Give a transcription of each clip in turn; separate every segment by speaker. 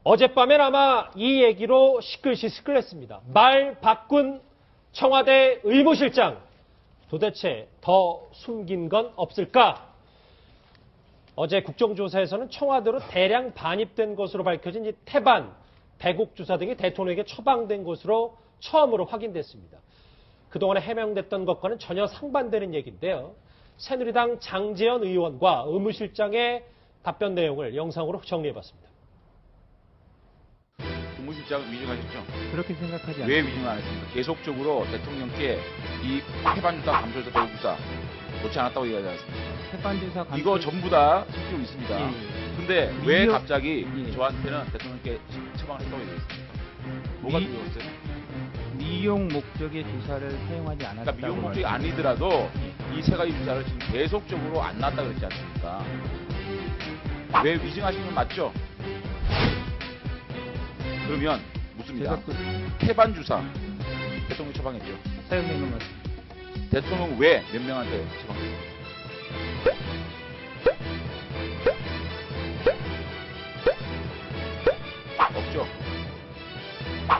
Speaker 1: 어젯밤엔 아마 이 얘기로 시끌시끌했습니다. 말 바꾼 청와대 의무실장. 도대체 더 숨긴 건 없을까? 어제 국정조사에서는 청와대로 대량 반입된 것으로 밝혀진 이 태반, 배국주사 등이 대통령에게 처방된 것으로 처음으로 확인됐습니다. 그동안에 해명됐던 것과는 전혀 상반되는 얘기인데요. 새누리당 장제원 의원과 의무실장의 답변 내용을 영상으로 정리해봤습니다.
Speaker 2: 의무실장은 위증하셨죠?
Speaker 3: 그렇게 생각하지 않습니다.
Speaker 2: 왜 위증을 안 했습니까? 계속적으로 대통령께 이 태반주사, 감철사, 배국주사 놓지 않았다고 얘기하지 않았습니까?
Speaker 3: 태반주사, 감철...
Speaker 2: 이거 전부 다 실종 있습니다.
Speaker 3: 예.
Speaker 2: 근데 왜 갑자기
Speaker 3: 예.
Speaker 2: 저한테는 대통령께 처방을 했다고 얘기했습니까? 뭐가 두려웠어요?
Speaker 3: 미용 목적의 주사를 사용하지 않았다고.
Speaker 2: 그러니까 미용 목적이 아니더라도 이 세 가지 주사를 지금 계속적으로 안 놨다 그랬지 않습니까? 왜 위증하시는 건 맞죠? 그러면 묻습니다. 태반 주사 대통령 처방했죠.
Speaker 3: 사용된 것 같습니다.
Speaker 2: 대통령 왜 몇 명한테 처방했어요? 없죠.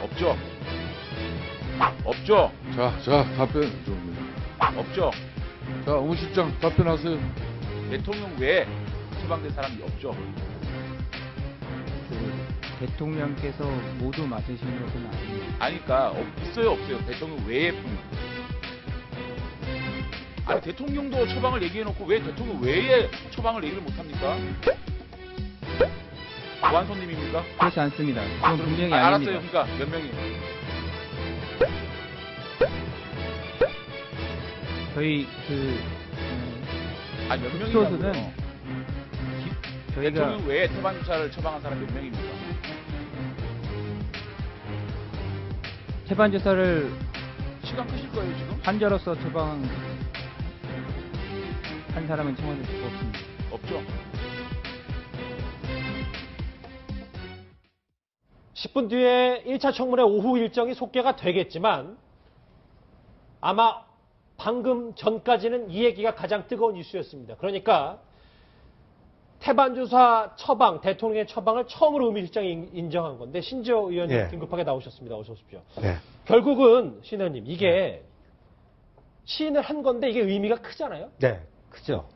Speaker 2: 없죠. 없죠.
Speaker 4: 자, 답변 좀.
Speaker 2: 없죠.
Speaker 4: 자, 의무실장 답변하세요.
Speaker 2: 대통령 외에 처방된 사람이 없죠.
Speaker 3: 대통령께서 모두 맞으신 것은 아닙니다.
Speaker 2: 아니까 있어요 없어요. 대통령 외에 뿐. 아니 대통령도 처방을 얘기해놓고 왜 대통령 외에 처방을 얘기를 못합니까? 보안손님입니까?
Speaker 3: 그렇지 않습니다. 그건 분명히 아닙니다.
Speaker 2: 알았어요. 그러니까 몇 명이?
Speaker 3: 저희
Speaker 2: 아니 몇
Speaker 3: 특조수는
Speaker 2: 명이냐고요?
Speaker 3: 저희가
Speaker 2: 대통령 외에 태반주사를 처방한 사람 몇 명입니까?
Speaker 3: 태반주사를
Speaker 2: 시간 크실 거예요 지금?
Speaker 3: 환자로서 처방한 사람은 청와대에 없습니다.
Speaker 2: 없죠.
Speaker 1: 10분 뒤에 1차 청문회 오후 일정이 속개가 되겠지만 아마 방금 전까지는 이 얘기가 가장 뜨거운 이슈였습니다. 그러니까 태반주사 처방, 대통령의 처방을 처음으로 의무실장이 인정한 건데 신지호 의원님
Speaker 5: 예.
Speaker 1: 긴급하게 나오셨습니다. 어서 오십시오.
Speaker 5: 네.
Speaker 1: 결국은 신 의원님 이게 시인을 한 건데 이게 의미가 크잖아요.
Speaker 5: 네, 크죠.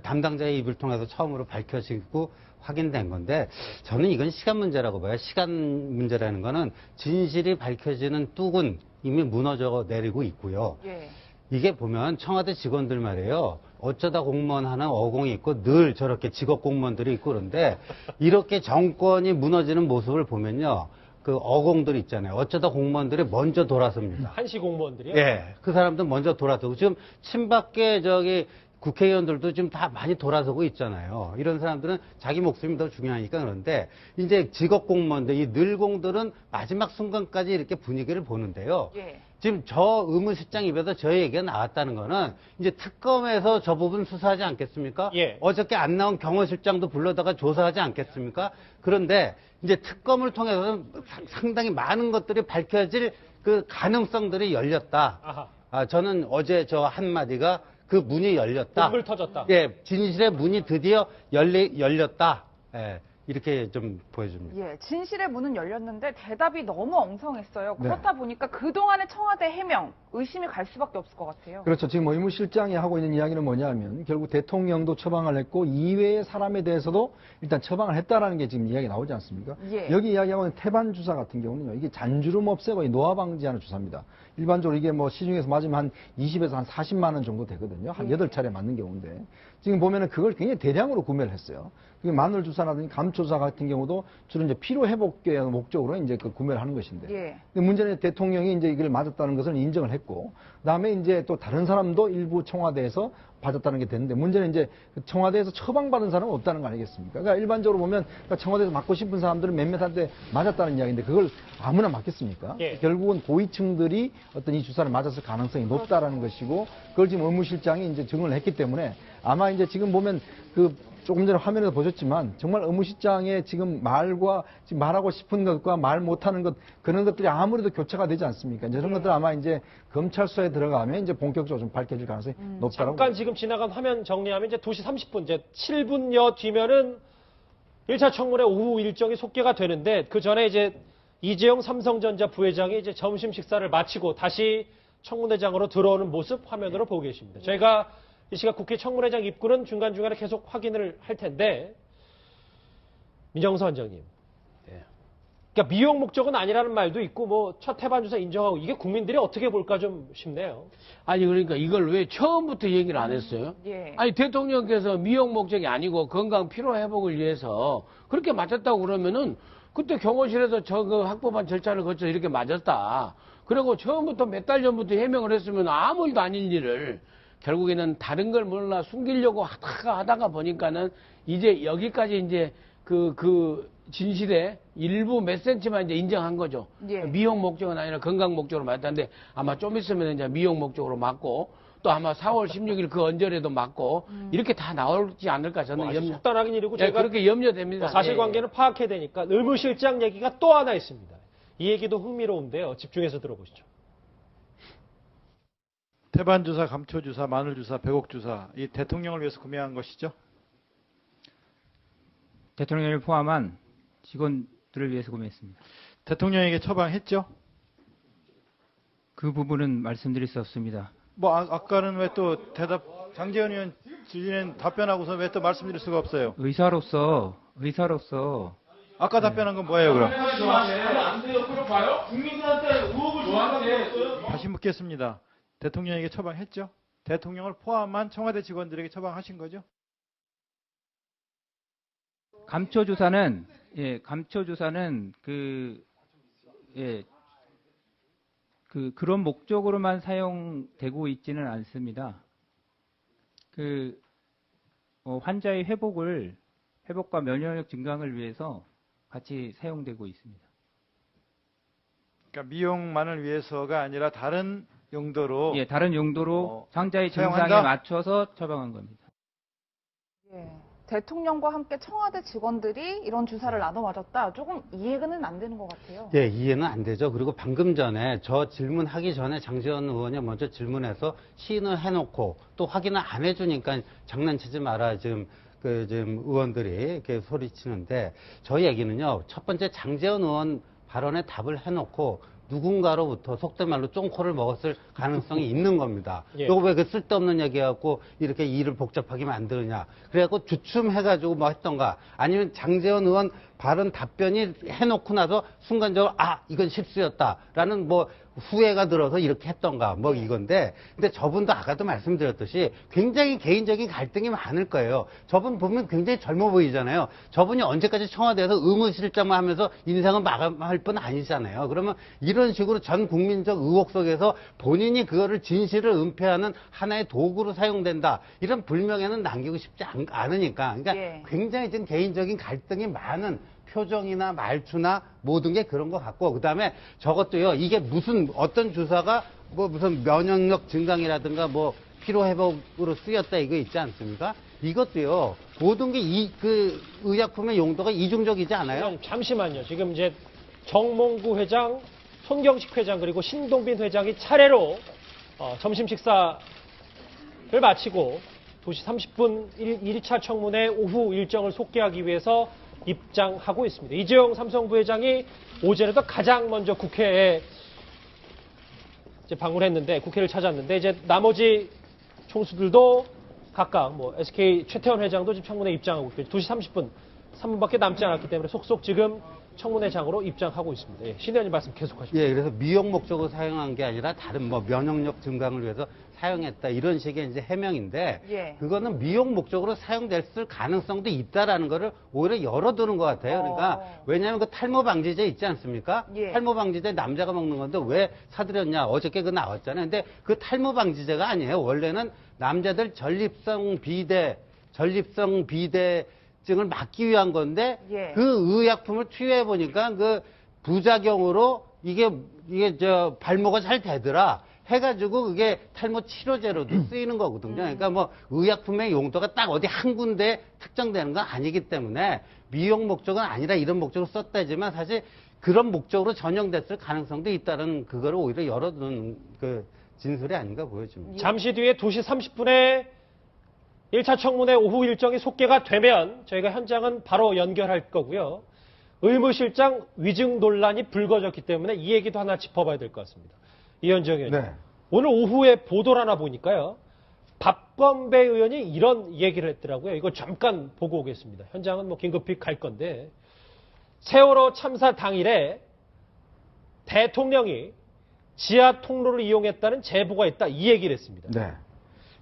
Speaker 5: 담당자의 입을 통해서 처음으로 밝혀지고 확인된 건데 저는 이건 시간 문제라고 봐요. 시간 문제라는 거는 진실이 밝혀지는 뚝은 이미 무너져 내리고 있고요.
Speaker 6: 예.
Speaker 5: 이게 보면 청와대 직원들 말이에요. 어쩌다 공무원 하는 어공이 있고 늘 저렇게 직업 공무원들이 있고 그런데 이렇게 정권이 무너지는 모습을 보면요. 그 어공들 있잖아요. 어쩌다 공무원들이 먼저 돌아섭니다.
Speaker 1: 한시 공무원들이요?
Speaker 5: 예. 그 사람들 먼저 돌아서고 지금 친박계 국회의원들도 지금 다 많이 돌아서고 있잖아요. 이런 사람들은 자기 목숨이 더 중요하니까 그런데 이제 직업 공무원들, 이 늘공들은 마지막 순간까지 이렇게 분위기를 보는데요.
Speaker 6: 예.
Speaker 5: 지금 저 의무실장 입에서 저 얘기가 나왔다는 거는 이제 특검에서 저 부분 수사하지 않겠습니까?
Speaker 1: 예.
Speaker 5: 어저께 안 나온 경호실장도 불러다가 조사하지 않겠습니까? 그런데 이제 특검을 통해서 상당히 많은 것들이 밝혀질 그 가능성들이 열렸다.
Speaker 1: 아하.
Speaker 5: 저는 어제 저 한마디가 그 문이 열렸다.
Speaker 1: 물 터졌다.
Speaker 5: 예, 진실의 문이 드디어 열렸다. 예, 이렇게 좀 보여줍니다.
Speaker 6: 예, 진실의 문은 열렸는데 대답이 너무 엉성했어요.
Speaker 7: 네.
Speaker 6: 그렇다 보니까 그동안의 청와대 해명, 의심이 갈 수밖에 없을 것 같아요.
Speaker 7: 그렇죠. 지금 의무실장이 하고 있는 이야기는 뭐냐면 결국 대통령도 처방을 했고 이외의 사람에 대해서도 일단 처방을 했다라는 게 지금 이야기 나오지 않습니까?
Speaker 6: 예.
Speaker 7: 여기 이야기하고 있는 태반 주사 같은 경우는요. 이게 잔주름 없애고 노화 방지하는 주사입니다. 일반적으로 이게 뭐 시중에서 맞으면 한 20에서 한 40만 원 정도 되거든요. 한
Speaker 6: 예.
Speaker 7: 8차례 맞는 경우인데 지금 보면은 그걸 굉장히 대량으로 구매를 했어요. 그게 마늘 주사라든지 감초 주사 같은 경우도 주로 이제 피로 회복의 목적으로 이제 그 구매를 하는 것인데.
Speaker 6: 예.
Speaker 7: 근데 문제는 대통령이 이제 이걸 맞았다는 것을 인정을 했고, 그다음에 이제 또 다른 사람도 일부 청와대에서 받았다는 게 됐는데, 문제는 이제 청와대에서 처방받은 사람은 없다는 거 아니겠습니까? 그러니까 일반적으로 보면 청와대에서 맞고 싶은 사람들은 몇몇한테 맞았다는 이야기인데 그걸 아무나 맞겠습니까?
Speaker 1: 예.
Speaker 7: 결국은 고위층들이 어떤 이 주사를 맞았을 가능성이 높다라는 것이고, 그걸 지금 의무실장이 이제 증언을 했기 때문에 아마 이제 지금 보면 조금 전에 화면에서 보셨지만 정말 의무실장의 지금 말과 지금 말하고 싶은 것과 말 못하는 것 그런 것들이 아무래도 교차가 되지 않습니까? 이제 이런 것들 아마 이제 검찰 수사에 들어가면 이제 본격적으로 좀 밝혀질 가능성이 높다고.
Speaker 1: 잠깐 지금 지나간 화면 정리하면 이제 2시 30분, 이제 7분여 뒤면은 1차 청문회 오후 일정이 속개가 되는데 그 전에 이제 이재용 삼성전자 부회장이 이제 점심 식사를 마치고 다시 청문회장으로 들어오는 모습 화면으로 보고 계십니다. 저희가 이 시각 국회 청문회장 입구는 중간중간에 계속 확인을 할 텐데 민정수 원장님. 그러니까 미용 목적은 아니라는 말도 있고 뭐 첫 해반 주사 인정하고 이게 국민들이 어떻게 볼까 좀 싶네요.
Speaker 8: 아니 그러니까 이걸 왜 처음부터 얘기를 안 했어요?
Speaker 6: 예.
Speaker 8: 아니 대통령께서 미용 목적이 아니고 건강 피로 회복을 위해서 그렇게 맞았다고 그러면은 그때 경호실에서 저 그 확보반 절차를 거쳐 이렇게 맞았다. 그리고 처음부터 몇 달 전부터 해명을 했으면 아무 일도 아닌 일을 결국에는 다른 걸 몰라 숨기려고 하다가 보니까는 이제 여기까지 이제 그 진실의 일부 몇 센치만 이제 인정한 거죠.
Speaker 6: 예.
Speaker 8: 미용 목적은 아니라 건강 목적으로 맞았는데 아마 좀 있으면 이제 미용 목적으로 맞고 또 아마 4월 16일 그 언저리에도 맞고 이렇게 다 나올지 않을까 저는
Speaker 1: 아주
Speaker 8: 염려.
Speaker 1: 속단하긴 일이고
Speaker 8: 예,
Speaker 1: 제가
Speaker 8: 그렇게 염려됩니다.
Speaker 1: 사실관계는 파악해야 되니까 의무실장 얘기가 또 하나 있습니다. 이 얘기도 흥미로운데요. 집중해서 들어보시죠.
Speaker 9: 태반주사, 감초주사, 마늘주사, 백옥주사 이 대통령을 위해서 구매한 것이죠?
Speaker 3: 대통령을 포함한 직원들을 위해서 구매했습니다.
Speaker 9: 대통령에게 처방했죠?
Speaker 3: 그 부분은 말씀드릴 수 없습니다.
Speaker 9: 뭐 아까는 왜 또 장제원 의원 질의는 답변하고서 왜 또 말씀드릴 수가 없어요?
Speaker 3: 의사로서
Speaker 9: 아까 답변한 건 뭐예요 그럼? 다시 묻겠습니다. 대통령에게 처방했죠? 대통령을 포함한 청와대 직원들에게 처방하신 거죠?
Speaker 3: 감초주사는 그런 목적으로만 사용되고 있지는 않습니다. 환자의 회복과 면역력 증강을 위해서 같이 사용되고 있습니다.
Speaker 9: 그러니까 미용만을 위해서가 아니라 다른 용도로
Speaker 3: 예, 다른 용도로 상자의 증상에
Speaker 9: 사용한다?
Speaker 3: 맞춰서 처방한 겁니다.
Speaker 6: 예. 대통령과 함께 청와대 직원들이 이런 주사를 나눠 맞았다. 조금 이해는 안 되는 것 같아요.
Speaker 5: 예, 이해는 안 되죠. 그리고 방금 전에 저 질문하기 전에 장제원 의원이 먼저 질문해서 시인을 해놓고 또 확인을 안 해주니까 장난치지 마라 지금 의원들이 이렇게 소리치는데 저희 얘기는요. 첫 번째 장제원 의원 발언에 답을 해놓고 누군가로부터 속된 말로 쫑코를 먹었을 가능성이 있는 겁니다.
Speaker 1: 예.
Speaker 5: 요거 왜 그 쓸데없는 얘기해갖고 이렇게 일을 복잡하게 만드느냐. 그래갖고 주춤해가지고 뭐 했던가. 아니면 장제원 의원 발언 답변이 해놓고 나서 순간적으로 이건 실수였다라는 뭐 후회가 들어서 이렇게 했던가 뭐 이건데 근데 저분도 아까도 말씀드렸듯이 굉장히 개인적인 갈등이 많을 거예요. 저분 보면 굉장히 젊어 보이잖아요. 저분이 언제까지 청와대에서 의무실장만 하면서 인생을 마감할 분 아니잖아요. 그러면 이런 식으로 전 국민적 의혹 속에서 본인이 그거를 진실을 은폐하는 하나의 도구로 사용된다. 이런 불명예는 남기고 싶지 않으니까. 그러니까
Speaker 6: 예.
Speaker 5: 굉장히 좀 개인적인 갈등이 많은 표정이나 말투나 모든 게 그런 것 같고 그다음에 저것도요. 이게 어떤 주사가 뭐 무슨 면역력 증강이라든가 뭐 피로 회복으로 쓰였다 이거 있지 않습니까? 이것도요. 모든 게 그 의약품의 용도가 이중적이지 않아요?
Speaker 1: 잠시만요. 지금 이제 정몽구 회장, 손경식 회장 그리고 신동빈 회장이 차례로 점심 식사를 마치고 2시 30분 1차 청문회 오후 일정을 속개하기 위해서 입장하고 있습니다. 이재용 삼성 부회장이 어제라도 가장 먼저 국회에 이제 방문했는데 국회를 찾았는데 이제 나머지 총수들도 각각 뭐 SK 최태원 회장도 지금 청문회 입장하고 있고 2시 30분 3분밖에 남지 않았기 때문에 속속 지금 청문회장으로 입장하고 있습니다. 예, 신 의원님 말씀 계속하시죠.
Speaker 5: 예, 그래서 미용 목적으로 사용한 게 아니라 다른 뭐 면역력 증강을 위해서 사용했다 이런 식의 이제 해명인데
Speaker 6: 예.
Speaker 5: 그거는 미용 목적으로 사용됐을 가능성도 있다라는 거를 오히려 열어두는 것 같아요. 그러니까 왜냐하면 그 탈모 방지제 있지 않습니까?
Speaker 6: 예.
Speaker 5: 탈모 방지제 남자가 먹는 건데 왜 사들였냐? 어저께 그 나왔잖아요. 근데 그 탈모 방지제가 아니에요. 원래는 남자들 전립성 비대증을 막기 위한 건데
Speaker 6: 예.
Speaker 5: 그 의약품을 투여해 보니까 그 부작용으로 이게 발모가 잘 되더라. 해가지고 그게 탈모 치료제로도 쓰이는 거거든요. 그러니까 뭐 의약품의 용도가 딱 어디 한 군데에 특정되는 건 아니기 때문에 미용 목적은 아니라 이런 목적으로 썼다지만 사실 그런 목적으로 전용됐을 가능성도 있다는 그거를 오히려 열어두는 그 진술이 아닌가 보여집니다.
Speaker 1: 잠시 뒤에 2시 30분에 1차 청문회 오후 일정이 속개가 되면 저희가 현장은 바로 연결할 거고요. 의무실장 위증 논란이 불거졌기 때문에 이 얘기도 하나 짚어봐야 될 것 같습니다. 이현정 의원님.
Speaker 7: 네.
Speaker 1: 오늘 오후에 보도를 하나 보니까요. 박범배 의원이 이런 얘기를 했더라고요. 이거 잠깐 보고 오겠습니다. 현장은 뭐 긴급히 갈 건데. 세월호 참사 당일에 대통령이 지하 통로를 이용했다는 제보가 있다. 이 얘기를 했습니다.
Speaker 7: 네.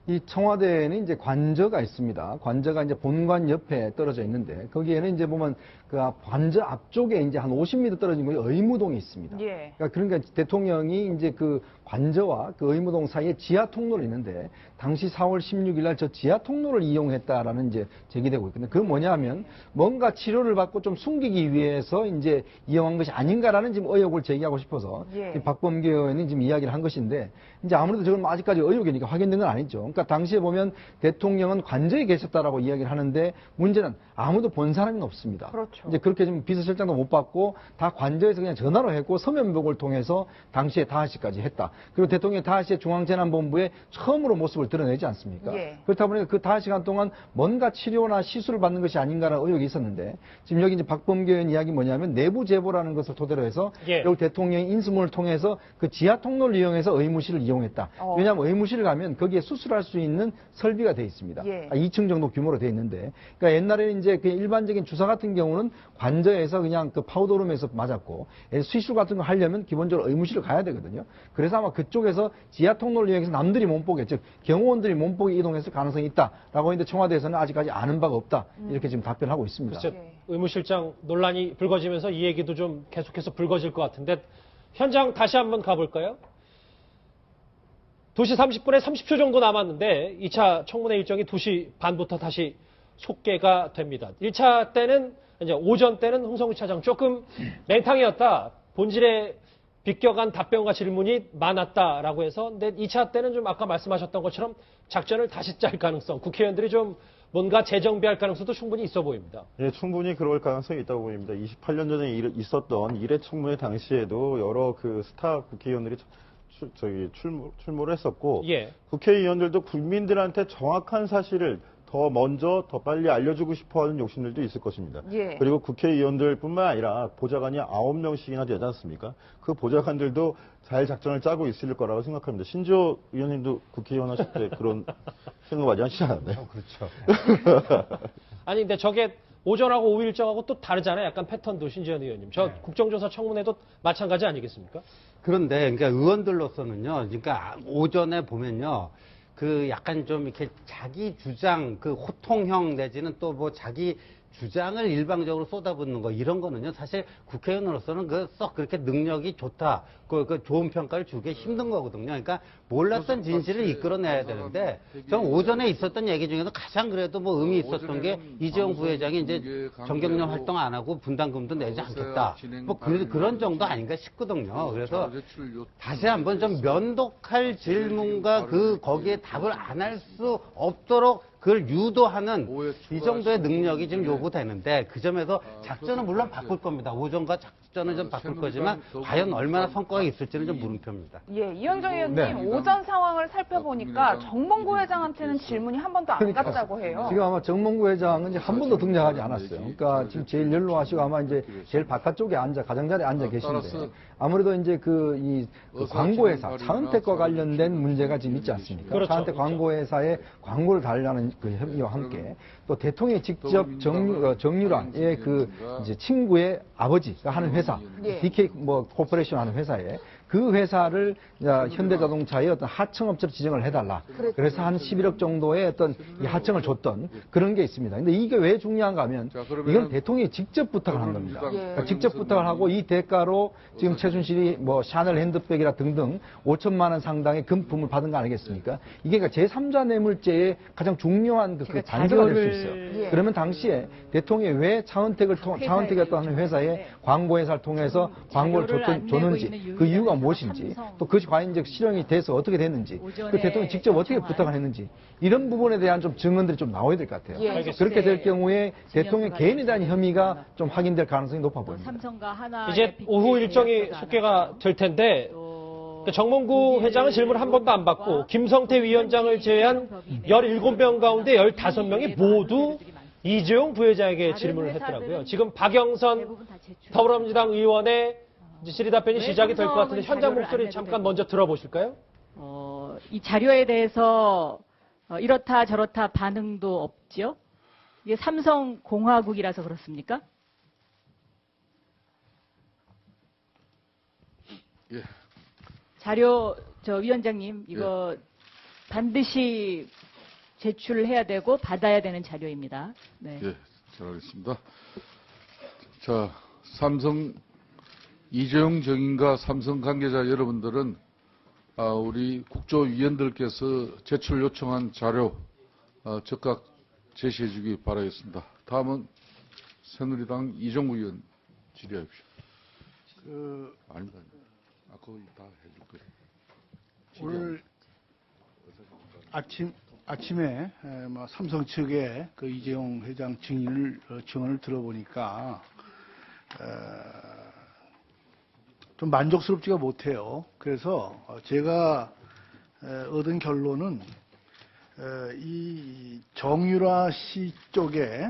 Speaker 7: 이 청와대에는 이제 관저가 있습니다. 관저가 이제 본관 옆에 떨어져 있는데 거기에는 이제 보면 그 관저 앞쪽에 이제 한 50m 떨어진 곳에 의무동이 있습니다.
Speaker 6: 예.
Speaker 7: 그러니까 대통령이 이제 그 관저와 그 의무동 사이에 지하 통로를 있는데 당시 4월 16일 날 저 지하 통로를 이용했다라는 이제 제기되고 있거든요. 그건 뭐냐면 뭔가 치료를 받고 좀 숨기기 위해서 이제 이용한 것이 아닌가라는 지금 의혹을 제기하고 싶어서
Speaker 6: 예.
Speaker 7: 박범계 의원이 지금 이야기를 한 것인데 이제 아무래도 저건 아직까지 의혹이니까 확인된 건 아니죠. 그러니까 당시에 보면 대통령은 관저에 계셨다라고 이야기를 하는데 문제는 아무도 본 사람이 없습니다.
Speaker 6: 그렇죠.
Speaker 7: 이제 그렇게 좀 비서실장도 못 받고 다 관저에서 그냥 전화로 했고 서면복을 통해서 당시에 다하시까지 했다. 그리고 대통령이 다하시의 중앙재난본부에 처음으로 모습을 드러내지 않습니까?
Speaker 6: 예.
Speaker 7: 그렇다 보니까 그 다하시간 동안 뭔가 치료나 시술을 받는 것이 아닌가라는 의혹이 있었는데 지금 여기 이제 박범계 의원 이야기 뭐냐면 내부 제보라는 것을 토대로 해서
Speaker 1: 예.
Speaker 7: 여기 대통령이 인수문을 통해서 그 지하 통로를 이용해서 의무실을 이용했다. 왜냐하면 의무실을 가면 거기에 수술할 수 있는 설비가 돼 있습니다.
Speaker 6: 예.
Speaker 7: 2층 정도 규모로 돼 있는데, 그러니까 옛날에는 이제 그 일반적인 주사 같은 경우는 관저에서 그냥 그 파우더룸에서 맞았고 시술 같은 거 하려면 기본적으로 의무실을 가야 되거든요. 그래서 아마 그쪽에서 지하 통로를 이용해서 남들이 못 보게, 즉 경호원들이 못 보게 이동했을 가능성이 있다라고 했는데 청와대에서는 아직까지 아는 바가 없다 이렇게 지금 답변하고 있습니다.
Speaker 1: 글쎄,
Speaker 6: 예.
Speaker 1: 의무실장 논란이 불거지면서 이 얘기도 좀 계속해서 불거질 것 같은데 현장 다시 한번 가볼까요? 2시 30분에 30초 정도 남았는데 2차 청문회 일정이 2시 반부터 다시 속개가 됩니다. 1차 때는 이제 오전 때는 홍성우 차장 조금 맹탕이었다. 본질에 비껴간 답변과 질문이 많았다라고 해서 근데 2차 때는 좀 아까 말씀하셨던 것처럼 작전을 다시 짤 가능성, 국회의원들이 좀 뭔가 재정비할 가능성도 충분히 있어 보입니다.
Speaker 10: 예, 충분히 그럴 가능성이 있다고 보입니다. 28년 전에 있었던 1회 청문회 당시에도 여러 그 스타 국회의원들이 출몰을 했었고
Speaker 1: 예.
Speaker 10: 국회의원들도 국민들한테 정확한 사실을 더 먼저 더 빨리 알려주고 싶어하는 욕심들도 있을 것입니다.
Speaker 6: 예.
Speaker 10: 그리고 국회의원들뿐만 아니라 보좌관이 9명씩이나 되지 않습니까? 그 보좌관들도 잘 작전을 짜고 있을 거라고 생각합니다. 신지호 의원님도 국회의원 하실 때 그런 생각 많이 하시지 않았나요?
Speaker 7: 그렇죠.
Speaker 1: 아니 근데 저게 오전하고 오후 일정하고 또 다르잖아요. 약간 패턴도 신지현 의원님. 저 국정조사 청문회도 마찬가지 아니겠습니까?
Speaker 5: 그런데 그러니까 의원들로서는요. 그러니까 오전에 보면요. 그 약간 좀 이렇게 자기 주장 그 호통형 내지는 또 뭐 자기 주장을 일방적으로 쏟아붓는 거 이런 거는요 사실 국회의원으로서는 그 썩 그렇게 능력이 좋다 그 좋은 평가를 주기 힘든 거거든요. 그러니까 몰랐던 진실을 이끌어내야 되는데 전 오전에 있었던 얘기 중에서 가장 그래도 뭐 의미 있었던 게 이재용 부회장이 이제 정경련 활동 안 하고 분담금도 내지 않겠다 뭐 그런 정도 아닌가 싶거든요. 그래서 다시 한번 좀 면독할 질문과 그 거기에 답을 안 할 수 없도록 그걸 유도하는 이 정도의 능력이 지금 요구되는데 그 점에서 작전은 물론 바꿀 겁니다. 오전과 작전은 좀 바꿀 거지만 과연 얼마나 성과가 있을지는 좀 물음표입니다.
Speaker 6: 예, 이현정 의원님
Speaker 7: 네.
Speaker 6: 오전 상황을 살펴보니까 정몽구 회장한테는 질문이 한 번도 안 갔다고 해요.
Speaker 7: 지금 아마 정몽구 회장은 이제 한 번도 등장하지 않았어요. 그러니까 지금 제일 연로하시고 아마 이제 제일 바깥쪽에 가장자리에 앉아 계신데 아무래도 이제 그 광고회사 차은택과 관련된 문제가 지금 있지 않습니까?
Speaker 1: 그렇죠,
Speaker 7: 차은택
Speaker 1: 그렇죠.
Speaker 7: 광고회사에 광고를 달라는 그 협의와 함께 또 대통령이 직접 정유라의 그 이제 친구의 아버지가 하는 회사,
Speaker 6: 예.
Speaker 7: DK 뭐 코퍼레이션 하는 회사에 그 회사를 현대자동차의 어떤 하청업체로 지정을 해달라. 그래서 한 11억 정도의 어떤 이 하청을 줬던 그런 게 있습니다. 근데 이게 왜 중요한가 하면 이건 대통령이 직접 부탁을 한 겁니다. 그러니까 직접 부탁을 하고 이 대가로 지금 최순실이 뭐 샤넬 핸드백이라 등등 5천만 원 상당의 금품을 받은 거 아니겠습니까? 이게 그러니까 제3자 뇌물죄의 가장 중요한 그 단서가 될 수 있어요.
Speaker 6: 예.
Speaker 7: 그러면 당시에 대통령이 왜 차은택이었던 하는 회사에 광고회사를 통해서 광고를 줬는지 그 이유가 무엇인지 또 그것이 과연 이제 실형이 돼서 어떻게 됐는지 그 대통령이 직접 어떻게 부탁을 했는지 이런 부분에 대한 좀 증언들이 좀 나와야 될 것 같아요.
Speaker 6: 예.
Speaker 7: 그렇게 될 경우에 대통령 개인에 대한 혐의가 좀 확인될 가능성이 높아 보입니다.
Speaker 1: 이제 오후 일정이 속개가 될 텐데 정몽구 회장은 질문을 한 번도 안 받고 김성태 위원장을 제외한 17명 가운데 15명이 모두 이재용 부회장에게 질문을 했더라고요. 지금 박영선 더불어민주당 의원의 이제 질의답변이 시작이 될 것 같은데 현장 목소리 잠깐 먼저 들어보실까요?
Speaker 11: 이 자료에 대해서 이렇다 저렇다 반응도 없죠? 이게 삼성공화국이라서 그렇습니까?
Speaker 4: 예.
Speaker 11: 자료, 위원장님, 이거 반드시 제출해야 되고 받아야 되는 자료입니다. 네.
Speaker 4: 예, 잘 알겠습니다. 자, 삼성 이재용 정인과 삼성 관계자 여러분들은 우리 국조위원들께서 제출 요청한 자료 즉각 제시해 주기 바라겠습니다. 다음은 새누리당 이종구 의원 질의하십시오. 아닙니다. 그거 다 해줄 거예요.
Speaker 12: 오늘 아침에 삼성 측의 그 이재용 회장 증언을 들어보니까 좀 만족스럽지가 못해요. 그래서 제가 얻은 결론은 이 정유라 씨 쪽에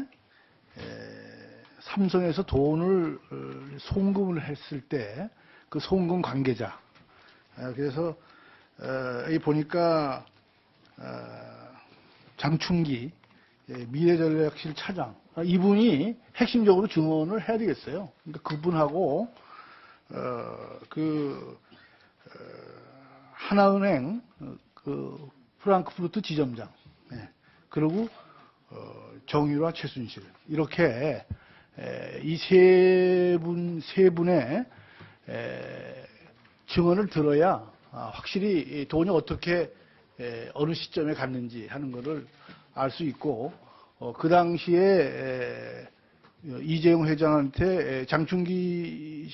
Speaker 12: 삼성에서 돈을 송금을 했을 때 그 송금 관계자. 그래서 여기 보니까 장충기 미래전략실 차장 이분이 핵심적으로 증언을 해야 되겠어요. 그러니까 그분하고 하나은행 그 프랑크푸르트 지점장 그리고 정유라 최순실 이렇게 이 세 분의 증언을 들어야 확실히 돈이 어떻게 어느 시점에 갔는지 하는 것을 알 수 있고 그 당시에 이재용 회장한테 장충기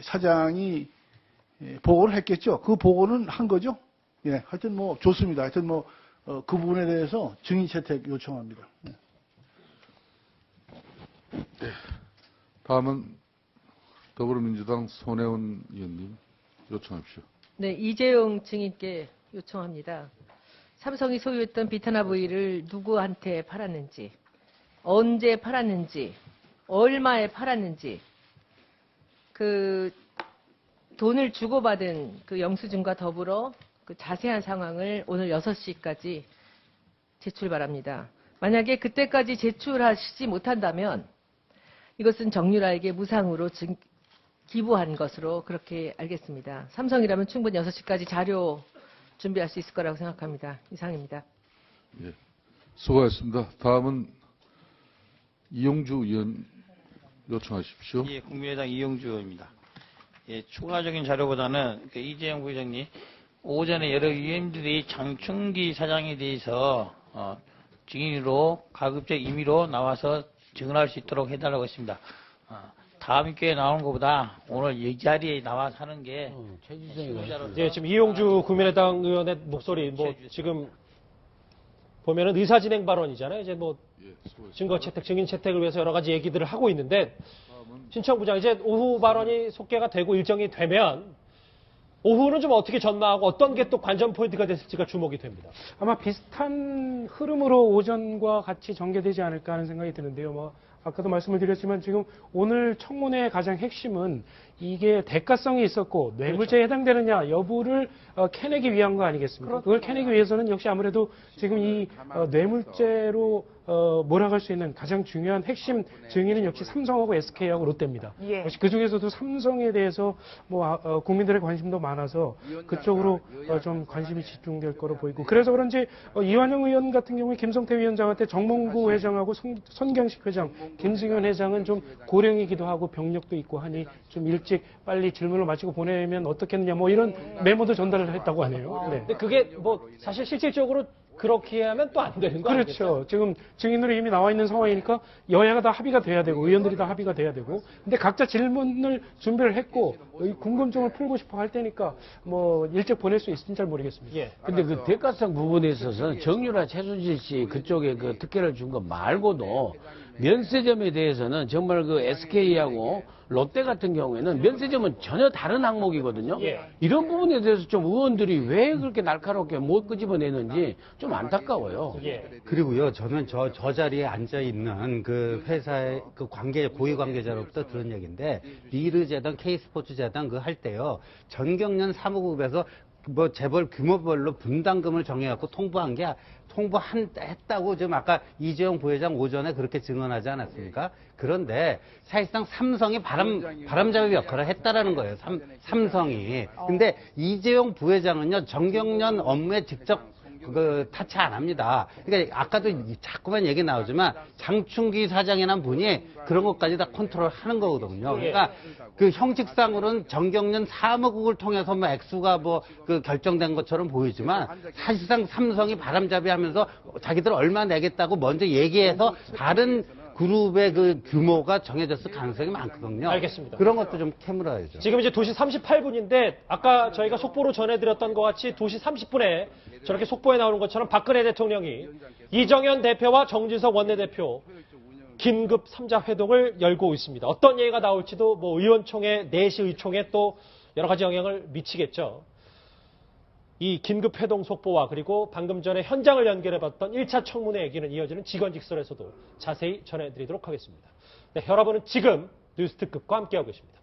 Speaker 12: 사장이 보고를 했겠죠. 그 보고는 한 거죠. 예, 하여튼 뭐 좋습니다. 하여튼 뭐 그 부분에 대해서 증인 채택 요청합니다. 네.
Speaker 4: 다음은 더불어민주당 손혜원 의원님 요청하십시오.
Speaker 13: 네, 이재용 증인께 요청합니다. 삼성이 소유했던 비타나V를 누구한테 팔았는지, 언제 팔았는지, 얼마에 팔았는지, 그 돈을 주고받은 그 영수증과 더불어 그 자세한 상황을 오늘 6시까지 제출 바랍니다. 만약에 그때까지 제출하시지 못한다면 이것은 정유라에게 무상으로 기부한 것으로 그렇게 알겠습니다. 삼성이라면 충분히 6시까지 자료 준비할 수 있을 거라고 생각합니다. 이상입니다.
Speaker 4: 예, 수고하셨습니다. 다음은 이용주 의원 요청하십시오.
Speaker 14: 예, 국민의당 이용주 의원입니다. 예, 추가적인 자료보다는 이재용 부회장님 오전에 여러 의원들이 장충기 사장에 대해서 증인으로 가급적 임의로 나와서 증언할 수 있도록 해달라고 했습니다. 다음 기회에 나오는 것보다 오늘 이 자리에 나와서 하는 게
Speaker 1: 예, 지금 이용주 국민의당 의원의 목소리 뭐 지금 보면은 의사진행 발언이잖아요. 이제 뭐 증거 채택, 증인 채택을 위해서 여러 가지 얘기들을 하고 있는데 신청부장 이제 오후 발언이 속개가 되고 일정이 되면 오후는 좀 어떻게 전망하고 어떤 게 또 관전 포인트가 됐을지가 주목이 됩니다.
Speaker 15: 아마 비슷한 흐름으로 오전과 같이 전개되지 않을까 하는 생각이 드는데요. 뭐 아까도 말씀을 드렸지만 지금 오늘 청문회의 가장 핵심은 이게 대가성이 있었고 뇌물죄에 해당되느냐 여부를 캐내기 위한 거 아니겠습니까? 그걸 캐내기 위해서는 역시 아무래도 지금 이 뇌물죄로 몰아갈 수 있는 가장 중요한 핵심 증인은 역시 삼성하고 SK하고 롯데입니다.
Speaker 6: 예.
Speaker 15: 그 중에서도 삼성에 대해서 뭐 국민들의 관심도 많아서 그쪽으로 좀 관심이 집중될 거로 보이고 그래서 그런지 이완영 의원 같은 경우에 김성태 위원장한테 정몽구 회장하고 손경식 회장, 김승현 회장은 좀 고령이기도 하고 병력도 있고 하니 좀 일찍 빨리 질문을 마치고 보내면 어떻겠느냐 뭐 이런 메모도 전달을 했다고 하네요. 네.
Speaker 1: 근데 그게 뭐 사실 실질적으로 그렇게 하면 또 안 되는 거 아니겠어요?
Speaker 15: 그렇죠. 지금 증인으로 이미 나와 있는 상황이니까 여야가 다 합의가 돼야 되고 의원들이 다 합의가 돼야 되고 근데 각자 질문을 준비를 했고 궁금증을 풀고 싶어 할 테니까 뭐 일찍 보낼 수 있을지 잘 모르겠습니다.
Speaker 1: 예.
Speaker 8: 근데 그 대가성 부분에 있어서는 정유라 최순실 씨 그쪽에 그 특혜를 준 거 말고도 면세점에 대해서는 정말 그 SK하고 롯데 같은 경우에는 면세점은 전혀 다른 항목이거든요.
Speaker 1: 예.
Speaker 8: 이런 부분에 대해서 좀 의원들이 왜 그렇게 날카롭게 못 끄집어내는지 좀 안타까워요.
Speaker 1: 예.
Speaker 5: 그리고요, 저는 저 자리에 앉아 있는 그 회사의 그 고위 관계자로부터 들은 얘기인데, 미르재단, K스포츠재단 그 할 때요, 전경련 사무국에서 뭐 재벌 규모별로 분담금을 정해갖고 통보했다고 지금 아까 이재용 부회장 오전에 그렇게 증언하지 않았습니까? 그런데 사실상 삼성이 바람잡이 역할을 했다라는 거예요. 삼성이. 근데 이재용 부회장은요, 전경련 업무에 직접 타치 안 합니다. 그러니까 아까도 자꾸만 얘기 나오지만 장충기 사장이라는 분이 그런 것까지 다 컨트롤 하는 거거든요. 그러니까 그 형식상으로는 전경련 사무국을 통해서 뭐 액수가 그 결정된 것처럼 보이지만 사실상 삼성이 바람잡이 하면서 자기들 얼마 내겠다고 먼저 얘기해서 다른 그룹의 그 규모가 정해졌을 가능성이 많거든요.
Speaker 1: 알겠습니다.
Speaker 5: 그런 것도 좀 캐물어야죠.
Speaker 1: 지금 이제 2시 38분인데 아까 저희가 속보로 전해드렸던 것 같이 2시 30분에 저렇게 속보에 나오는 것처럼 박근혜 대통령이 이정현 대표와 정진석 원내대표 긴급 3자 회동을 열고 있습니다. 어떤 얘기가 나올지도 뭐 의원총회, 내시 의총에 또 여러 가지 영향을 미치겠죠. 이 긴급 회동 속보와 그리고 방금 전에 현장을 연결해봤던 1차 청문회 얘기는 이어지는 직원직설에서도 자세히 전해드리도록 하겠습니다. 네, 여러분은 지금 뉴스특급과 함께하고 계십니다.